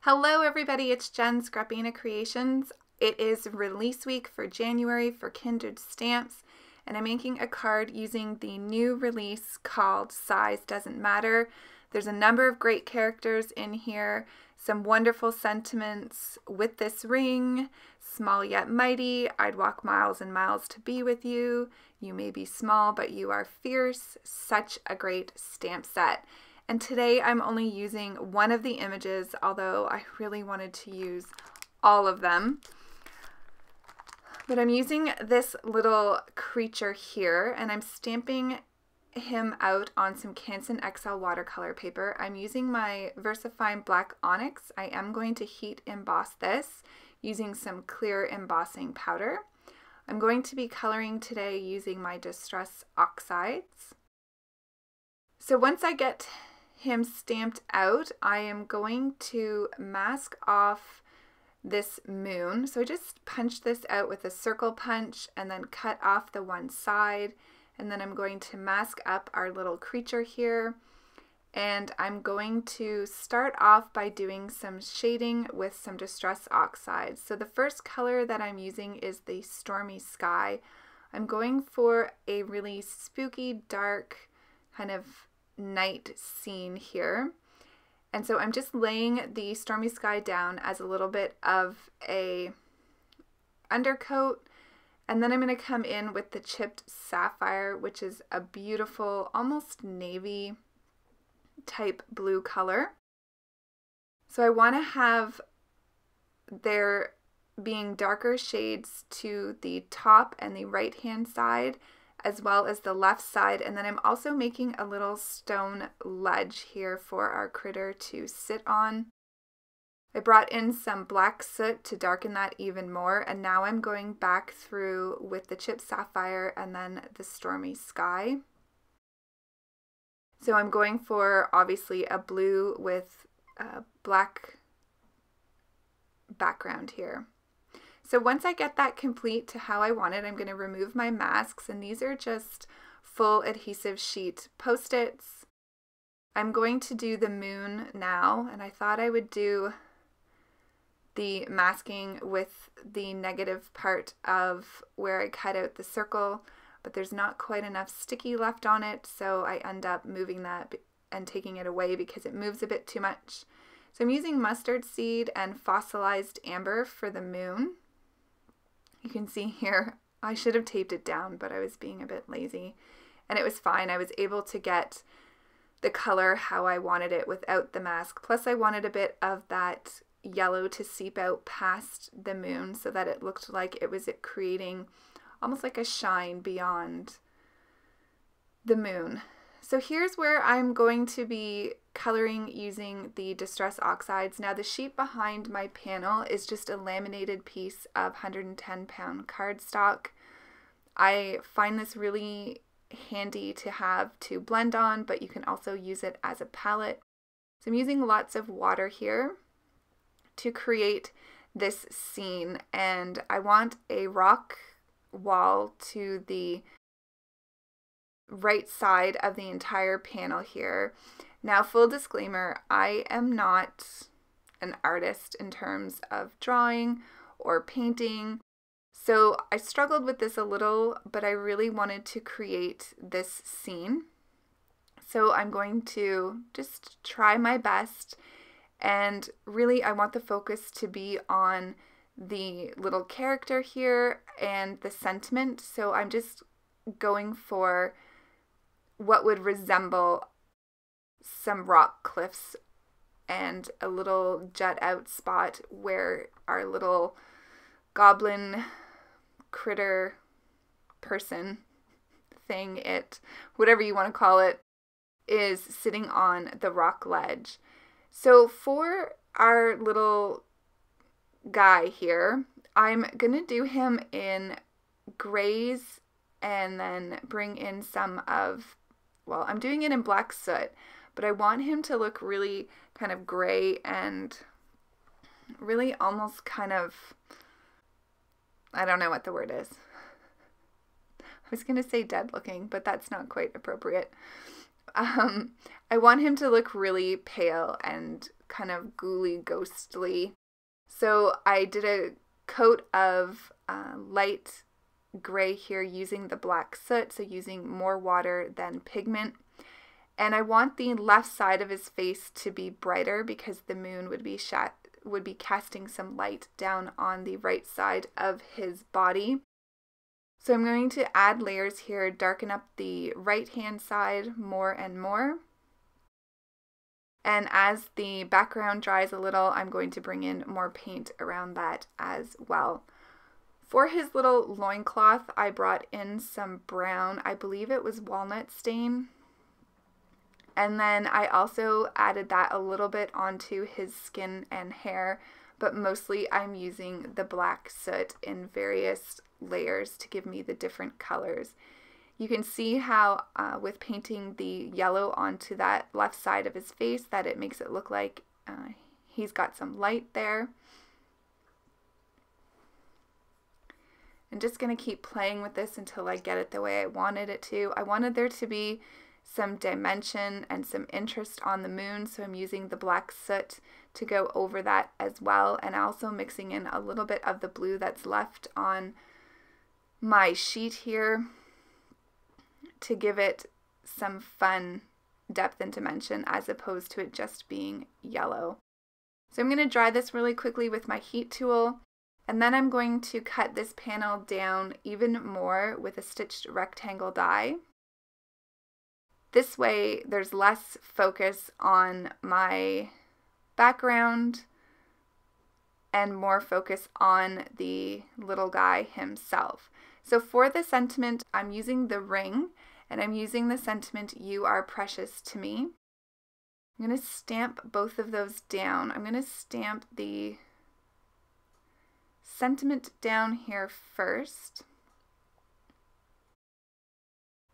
Hello everybody, it's Jen, Scrapbena Creations. It is release week for January for Kindred Stamps, and I'm making a card using the new release called Size Doesn't Matter. There's a number of great characters in here, some wonderful sentiments with this ring, small yet mighty, I'd walk miles and miles to be with you, you may be small but you are fierce, such a great stamp set. And today I'm only using one of the images, although I really wanted to use all of them. But I'm using this little creature here, and I'm stamping him out on some Canson XL watercolor paper. I'm using my Versafine black Onyx. I am going to heat emboss this using some clear embossing powder. I'm going to be coloring today using my Distress Oxides. So once I get him stamped out, I am going to mask off this moon. So I just punch this out with a circle punch and then cut off the one side, and then I'm going to mask up our little creature here, and I'm going to start off by doing some shading with some Distress Oxides. So the first color that I'm using is the Stormy Sky. I'm going for a really spooky, dark kind of night scene here, and so I'm just laying the Stormy Sky down as a little bit of a undercoat, and then I'm going to come in with the chipped sapphire, which is a beautiful almost navy type blue color. So I want to have there being darker shades to the top and the right hand side as well as the left side, and then I'm also making a little stone ledge here for our critter to sit on. I brought in some black soot to darken that even more, and now I'm going back through with the chipped sapphire and then the Stormy Sky. So I'm going for obviously a blue with a black background here. So once I get that complete to how I want it, I'm going to remove my masks, and these are just full adhesive sheet Post-its. I'm going to do the moon now, and I thought I would do the masking with the negative part of where I cut out the circle, but there's not quite enough sticky left on it, so I end up moving that and taking it away because it moves a bit too much. So I'm using mustard seed and fossilized amber for the moon. You can see here, I should have taped it down, but I was being a bit lazy, and it was fine. I was able to get the color how I wanted it without the mask. Plus I wanted a bit of that yellow to seep out past the moon so that it looked like it was creating almost like a shine beyond the moon. So here's where I'm going to be coloring using the Distress Oxides. Now the sheet behind my panel is just a laminated piece of 110-pound cardstock. I find this really handy to have to blend on, but you can also use it as a palette. So I'm using lots of water here to create this scene, and I want a rock wall to the right side of the entire panel here. Now, full disclaimer, I am not an artist in terms of drawing or painting, so I struggled with this a little, but I really wanted to create this scene. So I'm going to just try my best, and really I want the focus to be on the little character here and the sentiment, so I'm just going for what would resemble some rock cliffs and a little jut out spot where our little goblin critter person thing, whatever you want to call it, is sitting on the rock ledge. So for our little guy here, I'm gonna do him in grays and then bring in some of, well, I'm doing it in black soot, but I want him to look really kind of gray and really almost kind of, I don't know what the word is. I was going to say dead looking, but that's not quite appropriate. I want him to look really pale and kind of ghouly, ghostly. So I did a coat of light gray here using the black soot, so using more water than pigment. And I want the left side of his face to be brighter because the moon would be casting some light down on the right side of his body. So I'm going to add layers here, darken up the right hand side more and more. And as the background dries a little, I'm going to bring in more paint around that as well. For his little loincloth, I brought in some brown, I believe it was walnut stain. And then I also added that a little bit onto his skin and hair, but mostly I'm using the black soot in various layers to give me the different colors. You can see how with painting the yellow onto that left side of his face that it makes it look like he's got some light there. I'm just going to keep playing with this until I get it the way I wanted it to. I wanted there to be some dimension and some interest on the moon, so I'm using the black soot to go over that as well, and also mixing in a little bit of the blue that's left on my sheet here to give it some fun depth and dimension as opposed to it just being yellow. So I'm going to dry this really quickly with my heat tool, and then I'm going to cut this panel down even more with a stitched rectangle die. This way there's less focus on my background and more focus on the little guy himself. So for the sentiment, I'm using the ring, and I'm using the sentiment, "You are precious to me." I'm going to stamp both of those down. I'm going to stamp the sentiment down here first.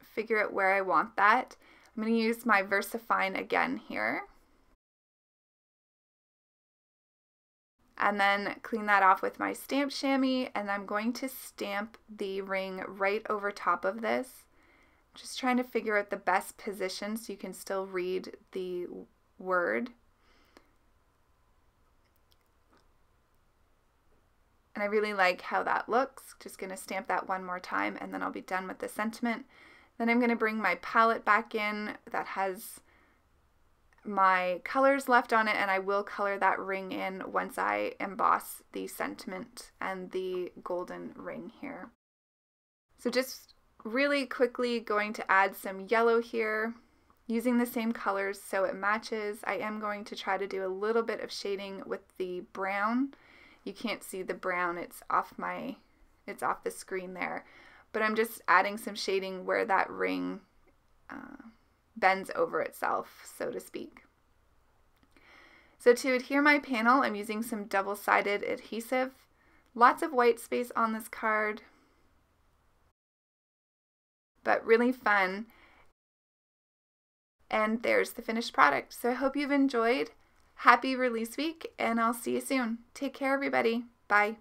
Figure out where I want that. I'm going to use my Versafine again here. And then clean that off with my stamp Shammy, and I'm going to stamp the ring right over top of this. Just trying to figure out the best position so you can still read the word. And I really like how that looks. Just going to stamp that one more time and then I'll be done with the sentiment. Then I'm going to bring my palette back in that has my colors left on it, and I will color that ring in once I emboss the sentiment and the golden ring here. So just really quickly going to add some yellow here, using the same colors so it matches. I am going to try to do a little bit of shading with the brown. You can't see the brown, it's off the screen there. But I'm just adding some shading where that ring bends over itself, so to speak. So to adhere my panel, I'm using some double-sided adhesive. Lots of white space on this card, but really fun. And there's the finished product. So I hope you've enjoyed. Happy release week, and I'll see you soon. Take care, everybody. Bye.